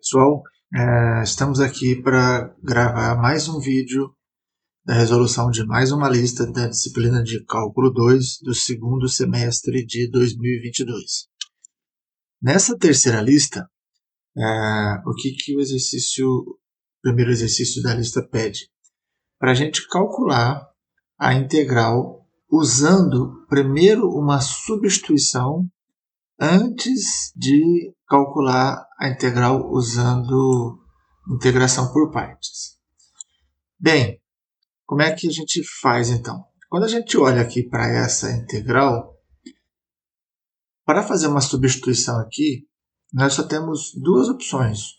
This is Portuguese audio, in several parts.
Pessoal, estamos aqui para gravar mais um vídeo da resolução de mais uma lista da disciplina de Cálculo 2 do segundo semestre de 2022. Nessa terceira lista, o que o primeiro exercício da lista pede? Para a gente calcular a integral usando primeiro uma substituição antes de calcular a integral usando integração por partes. Bem, como é que a gente faz então? Quando a gente olha aqui para essa integral, para fazer uma substituição aqui, nós só temos duas opções.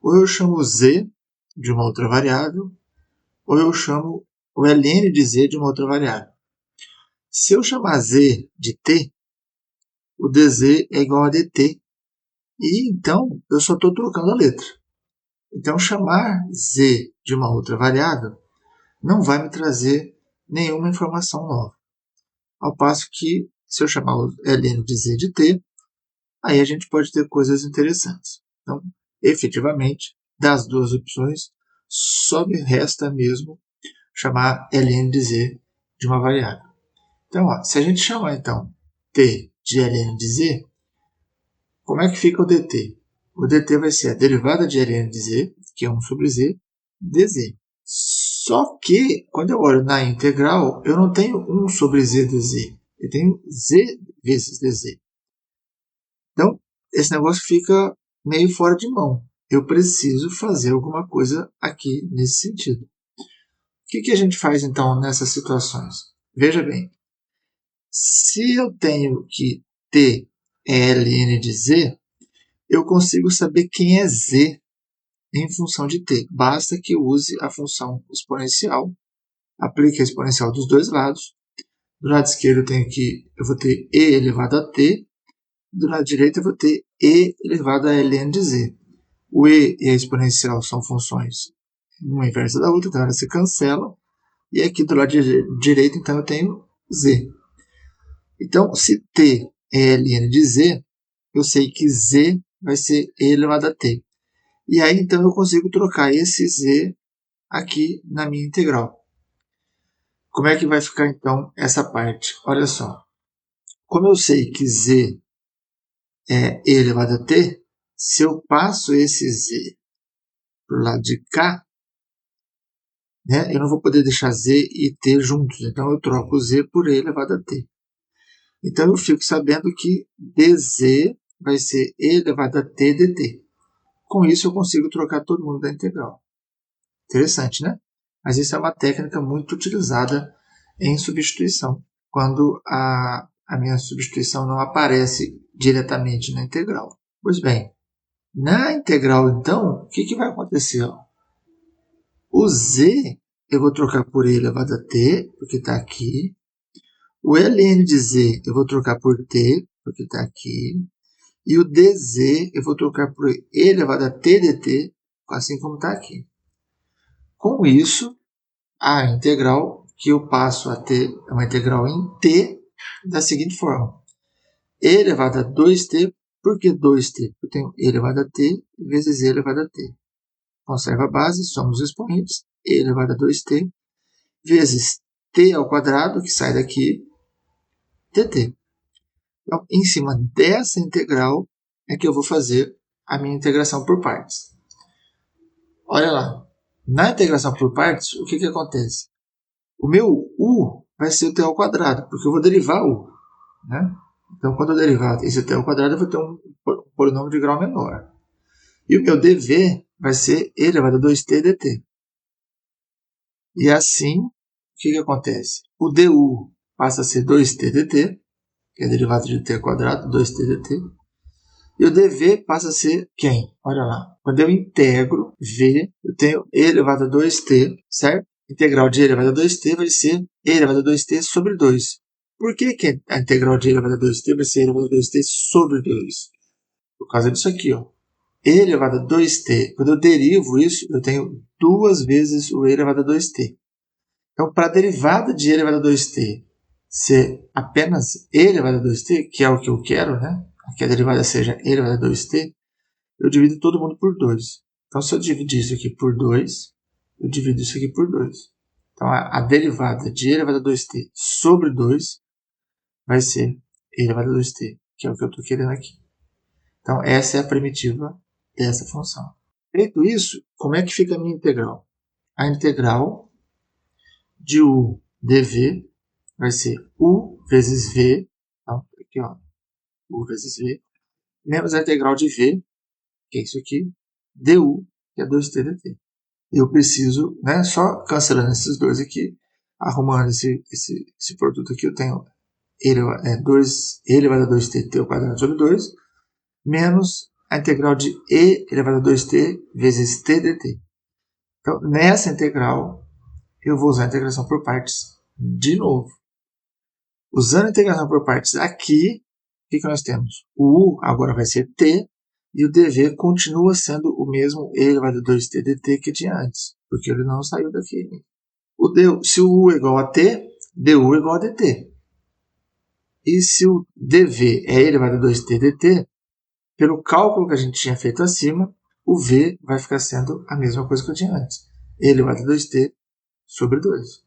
Ou eu chamo z de uma outra variável, ou eu chamo o ln de z de uma outra variável. Se eu chamar z de t, o dz é igual a dt. E então eu só estou trocando a letra. Então chamar z de uma outra variável não vai me trazer nenhuma informação nova. Ao passo que, se eu chamar o ln de z de t, aí a gente pode ter coisas interessantes. Então, efetivamente, das duas opções, só me resta mesmo chamar ln de z de uma variável. Então, se a gente chamar então t de ln de z, como é que fica o dt? O dt vai ser a derivada de ln de z, que é 1 sobre z, dz. Só que, quando eu olho na integral, eu não tenho 1 sobre z dz. Eu tenho z vezes dz. Então, esse negócio fica meio fora de mão. Eu preciso fazer alguma coisa aqui nesse sentido. O que a gente faz, então, nessas situações? Veja bem, se eu tenho que t é ln de z, eu consigo saber quem é z em função de t. Basta que eu use a função exponencial, aplique a exponencial dos dois lados. Do lado esquerdo eu vou ter e elevado a t, do lado direito eu vou ter e elevado a ln de z. O e e a exponencial são funções uma inversa da outra, então elas se cancelam. E aqui do lado direito, então, eu tenho z. Então, se t é ln de z, eu sei que z vai ser e elevado a t. E aí, então, eu consigo trocar esse z aqui na minha integral. Como é que vai ficar, então, essa parte? Olha só. Como eu sei que z é e elevado a t, se eu passo esse z para o lado de cá, né, eu não vou poder deixar z e t juntos. Então, eu troco z por e elevado a t. Então, eu fico sabendo que dz vai ser e elevado a t dt. Com isso, eu consigo trocar todo mundo da integral. Interessante, né? Mas isso é uma técnica muito utilizada em substituição, quando a minha substituição não aparece diretamente na integral. Pois bem, na integral, então, o que vai acontecer? O z eu vou trocar por e elevado a t, porque está aqui. O ln de z eu vou trocar por t, porque está aqui. E o dz eu vou trocar por e elevado a t dt, assim como está aqui. Com isso, a integral que eu passo a ter é uma integral em t da seguinte forma. E elevado a 2t, por que 2t? Eu tenho e elevado a t vezes e elevado a t. Conserva a base, somos expoentes, e elevado a 2t, vezes t ao quadrado, que sai daqui, dt. Então, em cima dessa integral é que eu vou fazer a minha integração por partes. Olha lá, na integração por partes, o que acontece? O meu u vai ser o t ao quadrado, porque eu vou derivar u. Né? Então, quando eu derivar esse t ao quadrado, eu vou ter um polinômio de grau menor. E o meu dv vai ser e elevado a 2t dt. E assim, o que acontece? O du passa a ser 2t dt, que é a derivada de t ao quadrado, 2t dt. E o dv passa a ser quem? Olha lá. Quando eu integro v, eu tenho e elevado a 2t, certo? Integral de e elevado a 2t vai ser e elevado a 2t sobre 2. Por que a integral de e elevado a 2t vai ser e elevado a 2t sobre 2? Por causa disso aqui, ó. E elevado a 2t. Quando eu derivo isso, eu tenho duas vezes o e elevado a 2t. Então, para a derivada de e elevado a 2t ser apenas e elevado a 2t, que é o que eu quero, né? Que a derivada seja e elevado a 2t, eu divido todo mundo por 2. Então, se eu dividir isso aqui por 2, eu divido isso aqui por 2. Então, a derivada de e elevado a 2t sobre 2 vai ser e elevado a 2t, que é o que eu estou querendo aqui. Então, essa é a primitiva dessa função. Feito isso, como é que fica a minha integral? A integral de u dv vai ser u vezes v, então, aqui ó, u vezes v, menos a integral de v, que é isso aqui, du, que é 2t dt. Eu preciso, né, só cancelando esses dois aqui, arrumando esse produto aqui, eu tenho e elevado a 2t ao quadrado sobre 2, menos a integral de e elevado a 2t vezes t dt. Então, nessa integral, eu vou usar a integração por partes de novo. Usando a integração por partes aqui, o que nós temos? O u agora vai ser t, e o dv continua sendo o mesmo e elevado a 2t dt que tinha antes, porque ele não saiu daqui. Se o u é igual a t, du é igual a dt. E se o dv é e elevado a 2t dt, pelo cálculo que a gente tinha feito acima, o v vai ficar sendo a mesma coisa que eu tinha antes. E elevado a 2t sobre 2.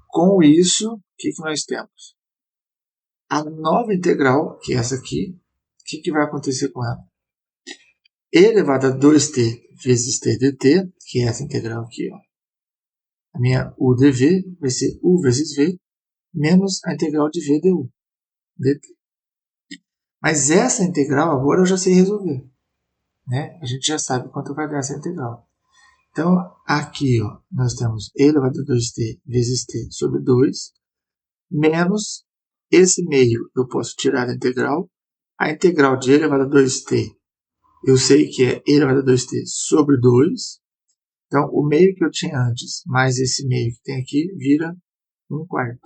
Com isso, o que nós temos? A nova integral, que é essa aqui, o que vai acontecer com ela? E elevado a 2t vezes t dt, que é essa integral aqui, ó. A minha u dv vai ser u vezes v, menos a integral de v du, dt. Mas essa integral agora eu já sei resolver, né? A gente já sabe quanto vai dar essa integral. Então, aqui ó, nós temos e elevado a 2t vezes t sobre 2, menos esse meio eu posso tirar da integral. A integral de e elevado a 2t, eu sei que é e elevado a 2t sobre 2. Então, o meio que eu tinha antes, mais esse meio que tem aqui, vira 1/4.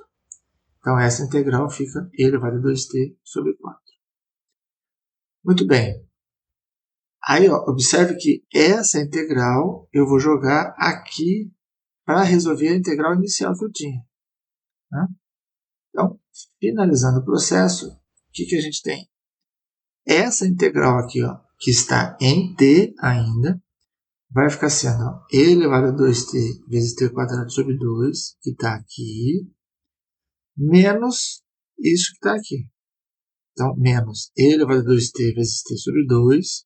Então, essa integral fica e elevado a 2t sobre 4. Muito bem. Aí, ó, observe que essa integral eu vou jogar aqui para resolver a integral inicial que eu tinha, né? Então, finalizando o processo, o que a gente tem? Essa integral aqui, ó, que está em t ainda, vai ficar sendo ó, e elevado a 2t vezes t quadrado sobre 2, que está aqui, menos isso que está aqui. Então, menos e elevado a 2t vezes t sobre 2,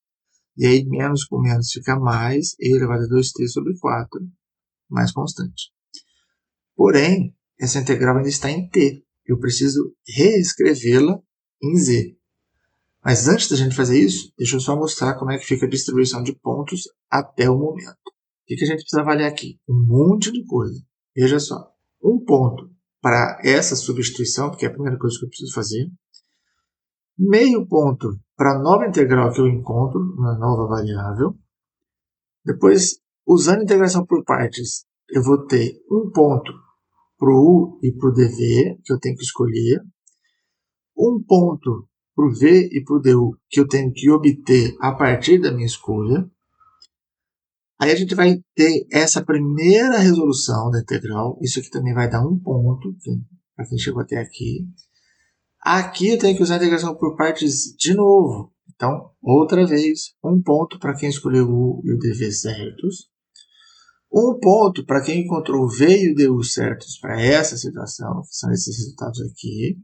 e aí menos com menos fica mais e elevado a 2t sobre 4, mais constante. Porém, essa integral ainda está em t. Eu preciso reescrevê-la em z. Mas antes da gente fazer isso, deixa eu só mostrar como é que fica a distribuição de pontos até o momento. O que a gente precisa avaliar aqui? Um monte de coisa. Veja só. Um ponto para essa substituição, porque é a primeira coisa que eu preciso fazer. Meio ponto para a nova integral que eu encontro na nova variável. Depois, usando a integração por partes, eu vou ter um ponto para o u e para o dv, que eu tenho que escolher. Um ponto para o v e para o du, que eu tenho que obter a partir da minha escolha. Aí a gente vai ter essa primeira resolução da integral. Isso aqui também vai dar um ponto, para quem chegou até aqui. Aqui eu tenho que usar a integração por partes de novo. Então, outra vez, um ponto para quem escolheu o u e o dv certos. Um ponto para quem encontrou o v e o du certos para essa situação, que são esses resultados aqui.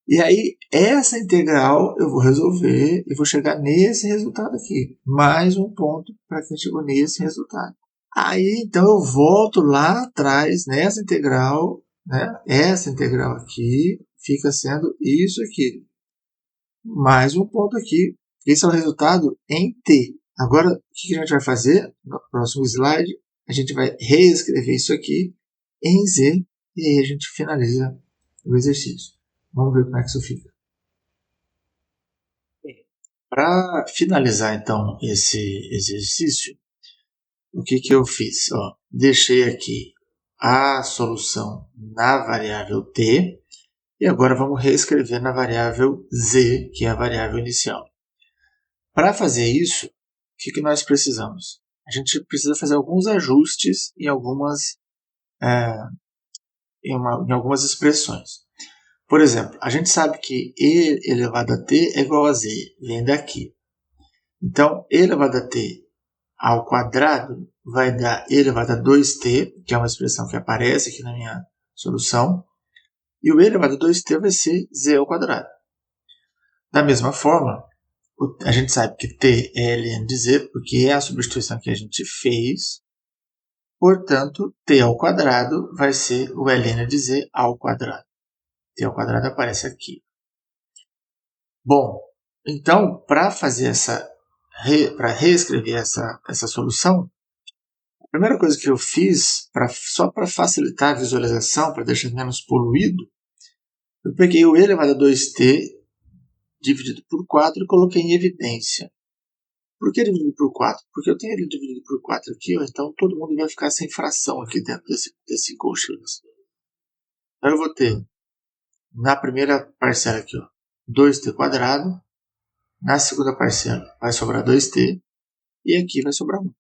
E aí, essa integral eu vou resolver e vou chegar nesse resultado aqui. Mais um ponto para quem chegou nesse resultado. Aí, então, eu volto lá atrás, nessa integral, né? Essa integral aqui fica sendo isso aqui. Mais um ponto aqui. Esse é o resultado em t. Agora, o que a gente vai fazer? No próximo slide, a gente vai reescrever isso aqui em z e aí a gente finaliza o exercício. Vamos ver como é que isso fica. Para finalizar, então, esse exercício, o que eu fiz? Ó, deixei aqui a solução na variável t e agora vamos reescrever na variável z, que é a variável inicial. Para fazer isso, o que nós precisamos? A gente precisa fazer alguns ajustes em algumas expressões. Por exemplo, a gente sabe que e elevado a t é igual a z, vem daqui. Então, e elevado a t ao quadrado vai dar e elevado a 2t, que é uma expressão que aparece aqui na minha solução, e o e elevado a 2t vai ser z ao quadrado. Da mesma forma, a gente sabe que t é ln de z, porque é a substituição que a gente fez. Portanto, t ao quadrado vai ser o ln de z ao quadrado. T ao quadrado aparece aqui. Bom, então, para fazer para reescrever essa solução, a primeira coisa que eu fiz, só para facilitar a visualização, para deixar menos poluído, eu peguei o e elevado a 2t dividido por 4 e coloquei em evidência. Por que dividido por 4? Porque eu tenho ele dividido por 4 aqui, então todo mundo vai ficar sem fração aqui dentro desse colchões. Então eu vou ter, na primeira parcela aqui, 2t quadrado. Na segunda parcela vai sobrar 2t. E aqui vai sobrar 1.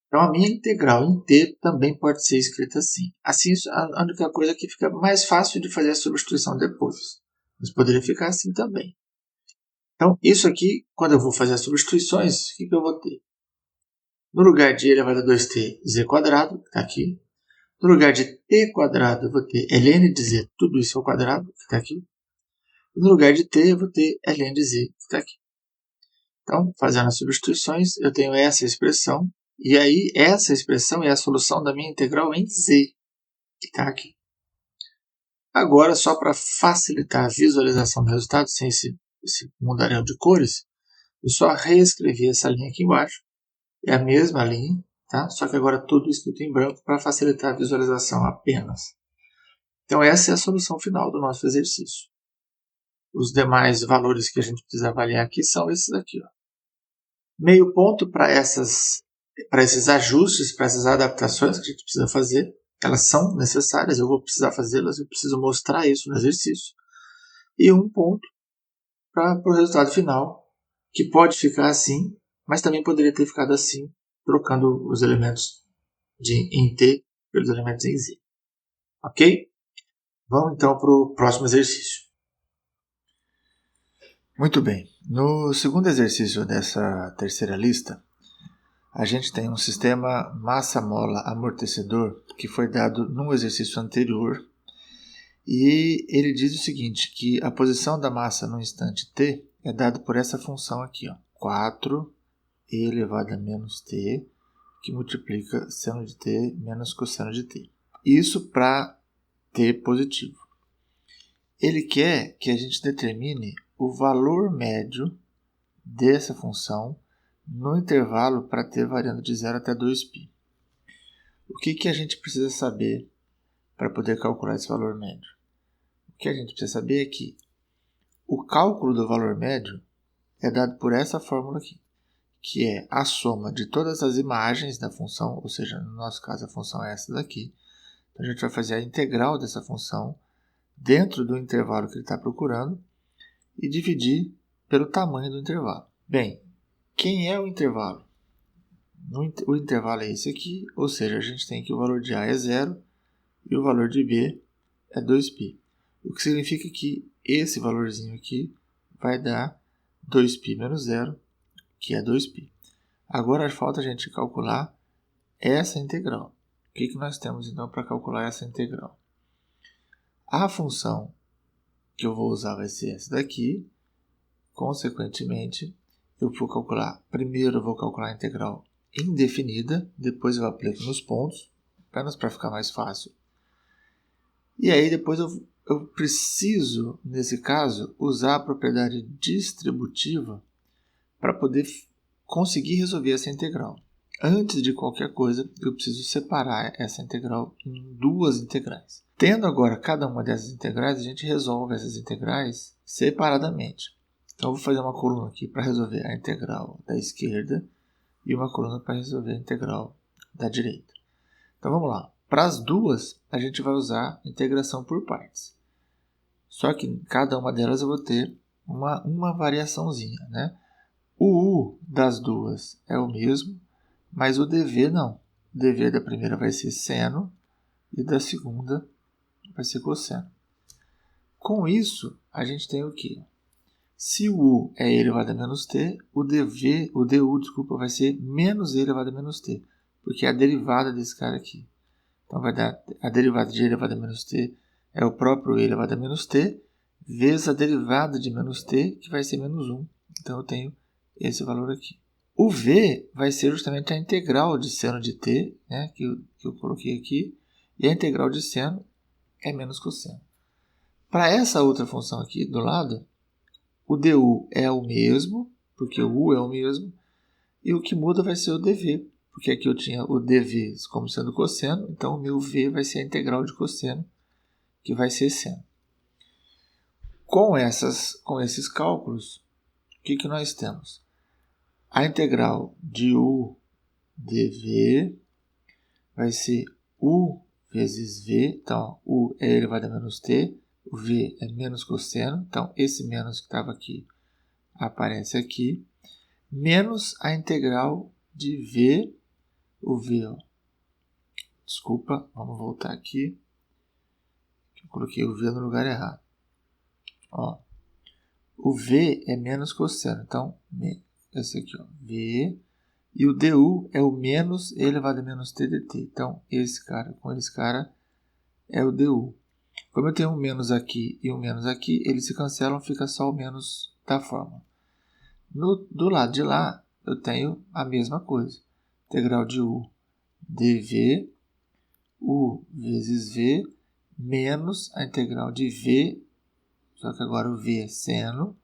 Então a minha integral em t também pode ser escrita assim. Assim, a única coisa que fica mais fácil de fazer a substituição depois. Mas poderia ficar assim também. Então, isso aqui, quando eu vou fazer as substituições, o que eu vou ter? No lugar de e elevado a 2t, z quadrado, que está aqui. No lugar de t quadrado, eu vou ter ln de z, tudo isso ao quadrado, que está aqui. E no lugar de t, eu vou ter ln de z, que está aqui. Então, fazendo as substituições, eu tenho essa expressão. E aí, essa expressão é a solução da minha integral em z, que está aqui. Agora, só para facilitar a visualização do resultado, sem esse mundaréu de cores, eu só reescrevi essa linha aqui embaixo. É a mesma linha, tá? Só que agora tudo escrito em branco para facilitar a visualização apenas. Então, essa é a solução final do nosso exercício. Os demais valores que a gente precisa avaliar aqui são esses aqui. Meio ponto para esses ajustes, para essas adaptações que a gente precisa fazer. Elas são necessárias, eu vou precisar fazê-las, eu preciso mostrar isso no exercício. E 1 ponto para o resultado final, que pode ficar assim, mas também poderia ter ficado assim, trocando os elementos em t pelos elementos em z. Ok? Vamos então para o próximo exercício. Muito bem. No segundo exercício dessa terceira lista, a gente tem um sistema massa-mola-amortecedor que foi dado num exercício anterior. E ele diz o seguinte, que a posição da massa no instante t é dada por essa função aqui, 4e elevado a menos t, que multiplica seno de t menos cosseno de t. Isso para t positivo. Ele quer que a gente determine o valor médio dessa função no intervalo para t variando de 0 até 2π. O que a gente precisa saber para poder calcular esse valor médio? O que a gente precisa saber é que o cálculo do valor médio é dado por essa fórmula aqui, que é a soma de todas as imagens da função, ou seja, no nosso caso a função é essa daqui. Então a gente vai fazer a integral dessa função dentro do intervalo que ele está procurando e dividir pelo tamanho do intervalo. Bem, quem é o intervalo? O intervalo é esse aqui, ou seja, a gente tem que o valor de A é 0 e o valor de B é 2π. O que significa que esse valorzinho aqui vai dar 2π menos 0, que é 2π. Agora falta a gente calcular essa integral. O que nós temos então para calcular essa integral? A função que eu vou usar vai ser essa daqui. Consequentemente, eu vou calcular, primeiro eu vou calcular a integral indefinida, depois eu aplico nos pontos, apenas para ficar mais fácil. E aí depois eu preciso, nesse caso, usar a propriedade distributiva para poder conseguir resolver essa integral. Antes de qualquer coisa, eu preciso separar essa integral em duas integrais. Tendo agora cada uma dessas integrais, a gente resolve essas integrais separadamente. Então, eu vou fazer uma coluna aqui para resolver a integral da esquerda e uma coluna para resolver a integral da direita. Então, vamos lá. Para as duas, a gente vai usar integração por partes. Só que em cada uma delas eu vou ter uma variaçãozinha, né? O U das duas é o mesmo, mas o dv não. O dv da primeira vai ser seno e da segunda vai ser cosseno. Com isso, a gente tem o quê? Se o u é e elevado a menos t, o du, vai ser menos e elevado a menos t, porque é a derivada desse cara aqui. Então vai dar a derivada de e elevado a menos t é o próprio e elevado a menos t, vezes a derivada de menos t, que vai ser menos 1. Então eu tenho esse valor aqui. O v vai ser justamente a integral de seno de t, né, que eu coloquei aqui, e a integral de seno é menos cosseno. Para essa outra função aqui do lado, o du é o mesmo, porque o u é o mesmo, e o que muda vai ser o dv, porque aqui eu tinha o dv como sendo cosseno, então o meu v vai ser a integral de cosseno, que vai ser seno. Com esses cálculos, o que nós temos? A integral de u dv vai ser u vezes v, então u é elevado a menos t, o v é menos cosseno, então esse menos que estava aqui aparece aqui, menos a integral de v, o v, ó. Desculpa, vamos voltar aqui, eu coloquei o v no lugar errado. Ó, o v é menos cosseno, então esse aqui, ó, v, e o du é o menos e elevado a menos t dt. Então, esse cara com esse cara é o du. Como eu tenho um menos aqui e um menos aqui, eles se cancelam, fica só o menos da fórmula. Do lado de lá, eu tenho a mesma coisa. Integral de u dv, u vezes v, menos a integral de v, só que agora o v é seno,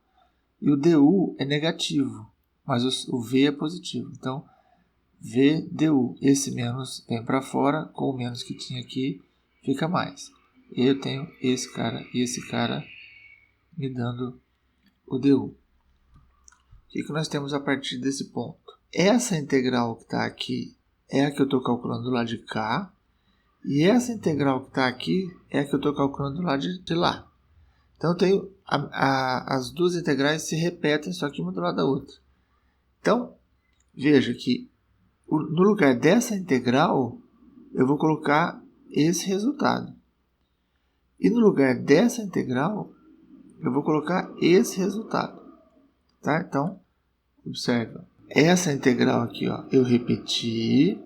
e o du é negativo, mas o v é positivo. Então, v du, esse menos vem para fora, com o menos que tinha aqui, fica mais. E eu tenho esse cara e esse cara me dando o du. O que nós temos a partir desse ponto? Essa integral que está aqui é a que eu estou calculando do lado de cá, e essa integral que está aqui é a que eu estou calculando do lado de lá. Então, eu tenho as duas integrais se repetem, só que uma do lado da outra. Então, veja que no lugar dessa integral, eu vou colocar esse resultado. E no lugar dessa integral, eu vou colocar esse resultado. Tá? Então, observa. Essa integral aqui, ó, eu repeti,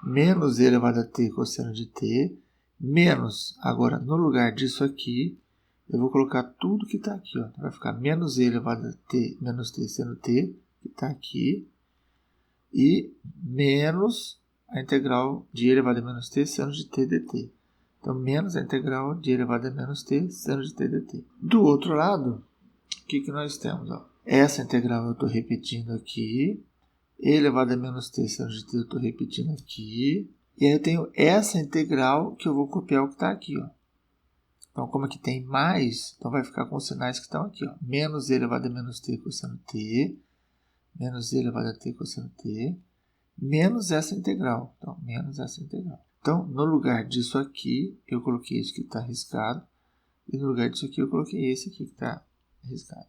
menos e elevado a t cosseno de t, menos, agora, no lugar disso aqui, eu vou colocar tudo que está aqui. Ó. Vai ficar menos e elevado a t, menos t seno t, que está aqui, e menos a integral de e elevado a menos t seno de t dt. Então, menos a integral de e elevado a menos t seno de t dt. Do outro lado, o que nós temos? Ó? Essa integral eu estou repetindo aqui, e elevado a menos t seno de t eu estou repetindo aqui, e aí eu tenho essa integral que eu vou copiar o que está aqui. Ó. Então, como aqui tem mais, então vai ficar com os sinais que estão aqui. Ó. Menos e elevado a menos t cosseno t, menos e elevado a t cosseno t, menos essa integral. Então, menos essa integral. Então, no lugar disso aqui, eu coloquei isso que está riscado. E no lugar disso aqui, eu coloquei esse aqui que está riscado.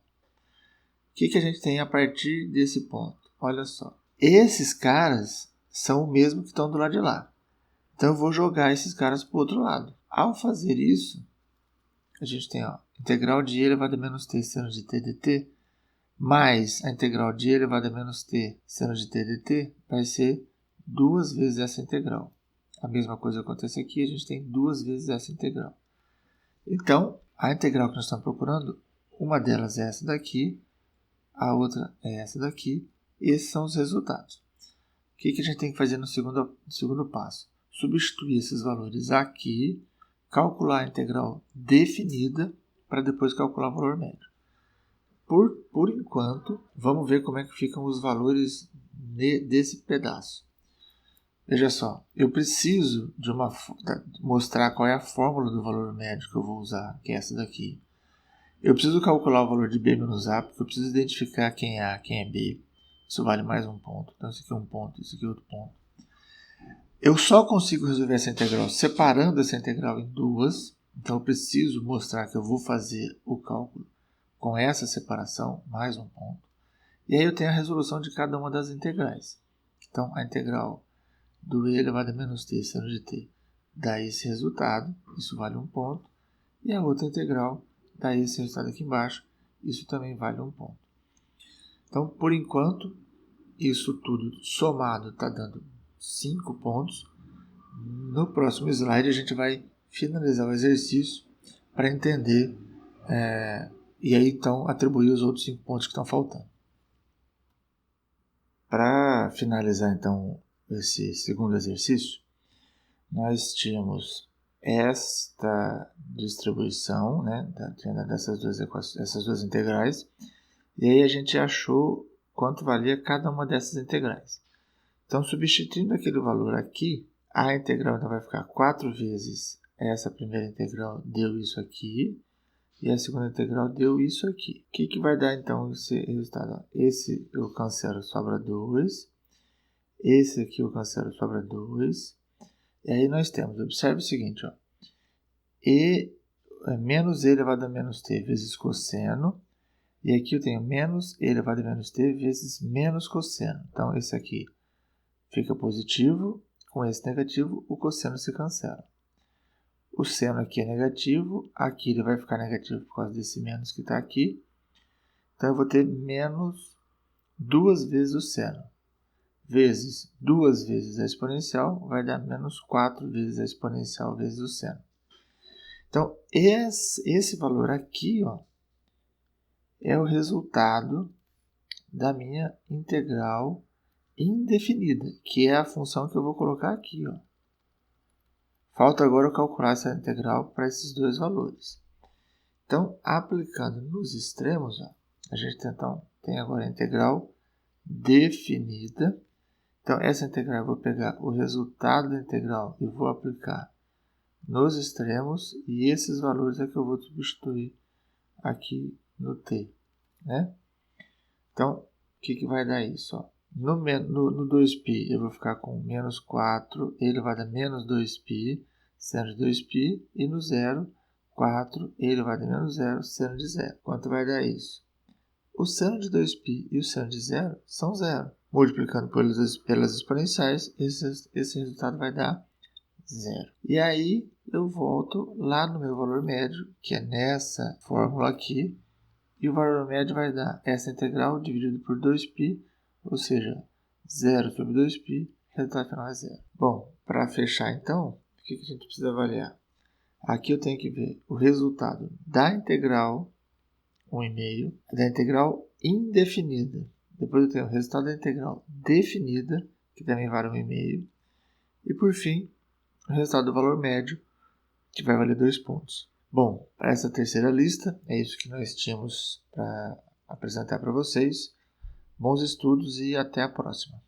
O que a gente tem a partir desse ponto? Olha só. Esses caras são o mesmo que estão do lado de lá. Então, eu vou jogar esses caras para o outro lado. Ao fazer isso, a gente tem ó, integral de e elevado a menos t seno de t dt, mais a integral de e elevado a menos t seno de t dt, vai ser duas vezes essa integral. A mesma coisa acontece aqui, a gente tem duas vezes essa integral. Então, a integral que nós estamos procurando, uma delas é essa daqui, a outra é essa daqui, e esses são os resultados. O que a gente tem que fazer no segundo passo? Substituir esses valores aqui, calcular a integral definida, para depois calcular o valor médio. Por enquanto, vamos ver como é que ficam os valores desse pedaço. Veja só, eu preciso mostrar qual é a fórmula do valor médio que eu vou usar, que é essa daqui. Eu preciso calcular o valor de b menos a, porque eu preciso identificar quem é a, quem é b. Isso vale mais um ponto. Então, isso aqui é um ponto, isso aqui é outro ponto. Eu só consigo resolver essa integral separando essa integral em duas. Então, eu preciso mostrar que eu vou fazer o cálculo com essa separação, mais um ponto. E aí eu tenho a resolução de cada uma das integrais. Então, a integral do e elevado a menos t seno de t dá esse resultado, isso vale um ponto. E a outra integral dá esse resultado aqui embaixo, isso também vale 1 ponto. Então, por enquanto, isso tudo somado está dando 5 pontos. No próximo slide a gente vai finalizar o exercício para entender e aí então atribuir os outros 5 pontos que estão faltando. Para finalizar então esse segundo exercício, nós tínhamos esta distribuição, né, dessas duas integrais, e aí a gente achou quanto valia cada uma dessas integrais. Então, substituindo aquele valor aqui, a integral então vai ficar 4 vezes essa primeira integral deu isso aqui, e a segunda integral deu isso aqui. O que vai dar então esse resultado? Esse eu cancelo, sobra 2. Esse aqui eu cancelo, sobra 2. E aí nós temos, observe o seguinte, ó, menos e elevado a menos t vezes cosseno. E aqui eu tenho menos e elevado a menos t vezes menos cosseno. Então, esse aqui fica positivo, com esse negativo, o cosseno se cancela. O seno aqui é negativo, aqui ele vai ficar negativo por causa desse menos que está aqui. Então, eu vou ter menos 2 vezes o seno, vezes 2 vezes a exponencial, vai dar menos 4 vezes a exponencial vezes o seno. Então, esse valor aqui, ó, é o resultado da minha integral indefinida, que é a função que eu vou colocar aqui, ó. Falta agora eu calcular essa integral para esses dois valores. Então, aplicando nos extremos, ó, a gente então tem agora a integral definida. Então, essa integral eu vou pegar o resultado da integral e vou aplicar nos extremos, e esses valores é que eu vou substituir aqui no t, né? Então, o que vai dar isso? Ó? No 2π eu vou ficar com menos 4, ele vai dar menos 2π, seno de 2π, e no 0, 4, ele vai dar menos 0, seno de 0. Quanto vai dar isso? O seno de 2π e o seno de 0 são 0. Multiplicando pelas exponenciais, esse resultado vai dar 0. E aí eu volto lá no meu valor médio, que é nessa fórmula aqui, e o valor médio vai dar essa integral dividido por 2π, ou seja, 0 sobre 2π, resultado final é 0. Bom, para fechar então, o que a gente precisa avaliar? Aqui eu tenho que ver o resultado da integral 1,5, da integral indefinida. Depois eu tenho o resultado da integral definida, que também vale 1,5. E por fim, o resultado do valor médio, que vai valer 2 pontos. Bom, para essa terceira lista, é isso que nós tínhamos para apresentar para vocês. Bons estudos e até a próxima.